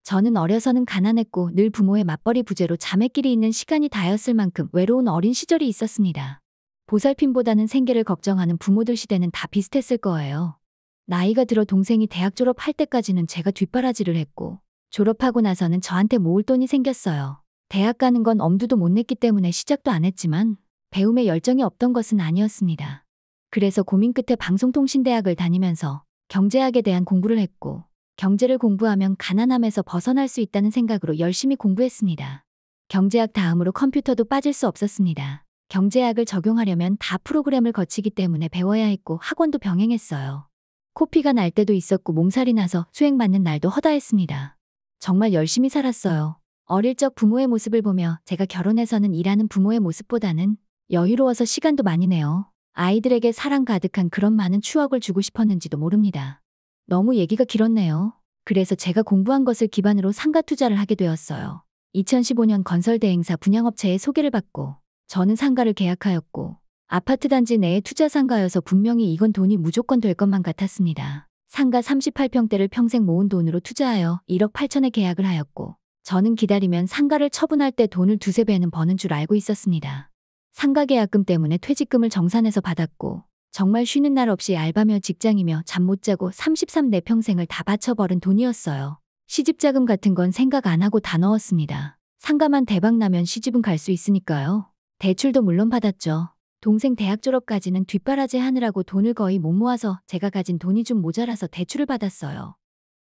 저는 어려서는 가난했고 늘 부모의 맞벌이 부재로 자매끼리 있는 시간이 다였을 만큼 외로운 어린 시절이 있었습니다. 보살핌보다는 생계를 걱정하는 부모들 시대는 다 비슷했을 거예요. 나이가 들어 동생이 대학 졸업할 때까지는 제가 뒷바라지를 했고 졸업하고 나서는 저한테 모을 돈이 생겼어요. 대학 가는 건 엄두도 못 냈기 때문에 시작도 안 했지만 배움에 열정이 없던 것은 아니었습니다. 그래서 고민 끝에 방송통신대학을 다니면서 경제학에 대한 공부를 했고 경제를 공부하면 가난함에서 벗어날 수 있다는 생각으로 열심히 공부했습니다. 경제학 다음으로 컴퓨터도 빠질 수 없었습니다. 경제학을 적용하려면 다 프로그램을 거치기 때문에 배워야 했고 학원도 병행했어요. 코피가 날 때도 있었고 몸살이 나서 수행 맞는 날도 허다했습니다. 정말 열심히 살았어요. 어릴 적 부모의 모습을 보며 제가 결혼해서는 일하는 부모의 모습보다는 여유로워서 시간도 많이 내요. 아이들에게 사랑 가득한 그런 많은 추억을 주고 싶었는지도 모릅니다. 너무 얘기가 길었네요. 그래서 제가 공부한 것을 기반으로 상가 투자를 하게 되었어요. 2015년 건설대행사 분양업체에 소개를 받고 저는 상가를 계약하였고 아파트 단지 내의 투자 상가여서 분명히 이건 돈이 무조건 될 것만 같았습니다. 상가 38평대를 평생 모은 돈으로 투자하여 1억 8천에 계약을 하였고 저는 기다리면 상가를 처분할 때 돈을 두세 배는 버는 줄 알고 있었습니다. 상가 계약금 때문에 퇴직금을 정산해서 받았고 정말 쉬는 날 없이 알바며 직장이며 잠 못 자고 33 내 평생을 다 바쳐버린 돈이었어요. 시집자금 같은 건 생각 안 하고 다 넣었습니다. 상가만 대박 나면 시집은 갈 수 있으니까요. 대출도 물론 받았죠. 동생 대학 졸업까지는 뒷바라지 하느라고 돈을 거의 못 모아서 제가 가진 돈이 좀 모자라서 대출을 받았어요.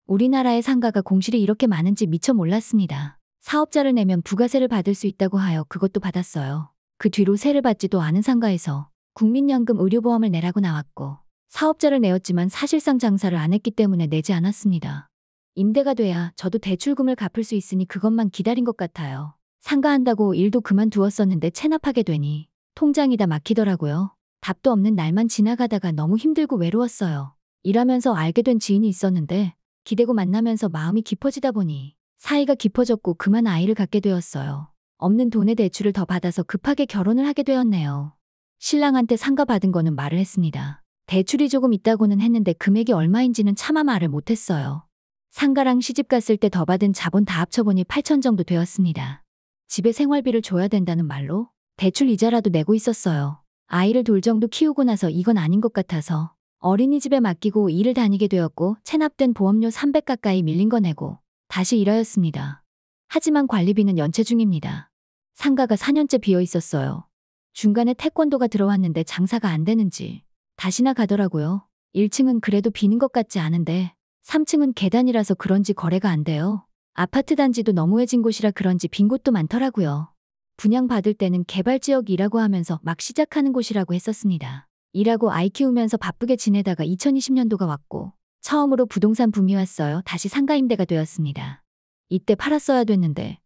우리나라의 상가가 공실이 이렇게 많은지 미처 몰랐습니다. 사업자를 내면 부가세를 받을 수 있다고 하여 그것도 받았어요. 그 뒤로 세를 받지도 않은 상가에서 국민연금 의료보험을 내라고 나왔고 사업자를 내었지만 사실상 장사를 안 했기 때문에 내지 않았습니다. 임대가 돼야 저도 대출금을 갚을 수 있으니 그것만 기다린 것 같아요. 상가한다고 일도 그만두었었는데 체납하게 되니 통장이 다 막히더라고요. 답도 없는 날만 지나가다가 너무 힘들고 외로웠어요. 일하면서 알게 된 지인이 있었는데 기대고 만나면서 마음이 깊어지다 보니 사이가 깊어졌고 그만 아이를 갖게 되었어요. 없는 돈의 대출을 더 받아서 급하게 결혼을 하게 되었네요. 신랑한테 상가 받은 거는 말을 했습니다. 대출이 조금 있다고는 했는데 금액이 얼마인지는 차마 말을 못했어요. 상가랑 시집 갔을 때 더 받은 자본 다 합쳐보니 8천 정도 되었습니다. 집에 생활비를 줘야 된다는 말로 대출 이자라도 내고 있었어요. 아이를 돌 정도 키우고 나서 이건 아닌 것 같아서 어린이집에 맡기고 일을 다니게 되었고 체납된 보험료 300 가까이 밀린 거 내고 다시 일하였습니다. 하지만 관리비는 연체 중입니다. 상가가 4년째 비어 있었어요. 중간에 태권도가 들어왔는데 장사가 안 되는지 다시나 가더라고요. 1층은 그래도 비는 것 같지 않은데 3층은 계단이라서 그런지 거래가 안 돼요. 아파트 단지도 너무해진 곳이라 그런지 빈 곳도 많더라고요. 분양받을 때는 개발지역이라고 하면서 막 시작하는 곳이라고 했었습니다. 일하고 아이 키우면서 바쁘게 지내다가 2020년도가 왔고 처음으로 부동산 붐이 왔어요. 다시 상가 임대가 되었습니다. 이때 팔았어야 됐는데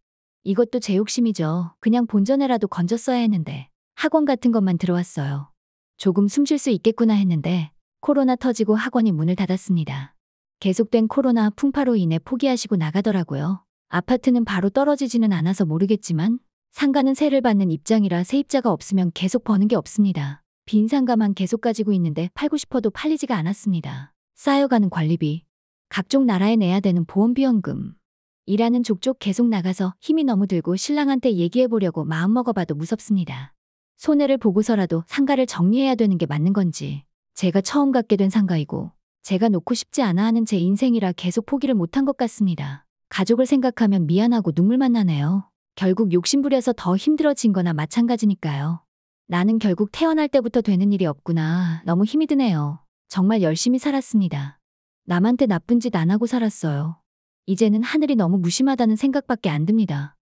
이것도 제 욕심이죠. 그냥 본전에라도 건졌어야 했는데 학원 같은 것만 들어왔어요. 조금 숨 쉴 수 있겠구나 했는데 코로나 터지고 학원이 문을 닫았습니다. 계속된 코로나 풍파로 인해 포기하시고 나가더라고요. 아파트는 바로 떨어지지는 않아서 모르겠지만 상가는 세를 받는 입장이라 세입자가 없으면 계속 버는 게 없습니다. 빈 상가만 계속 가지고 있는데 팔고 싶어도 팔리지가 않았습니다. 쌓여가는 관리비, 각종 나라에 내야 되는 보험비연금, 일하는 족족 계속 나가서 힘이 너무 들고 신랑한테 얘기해보려고 마음먹어봐도 무섭습니다. 손해를 보고서라도 상가를 정리해야 되는 게 맞는 건지 제가 처음 갖게 된 상가이고 제가 놓고 싶지 않아 하는 제 인생이라 계속 포기를 못한 것 같습니다. 가족을 생각하면 미안하고 눈물만 나네요. 결국 욕심부려서 더 힘들어진 거나 마찬가지니까요. 나는 결국 태어날 때부터 되는 일이 없구나. 너무 힘이 드네요. 정말 열심히 살았습니다. 남한테 나쁜 짓 안 하고 살았어요. 이제는 하늘이 너무 무심하다는 생각밖에 안 듭니다.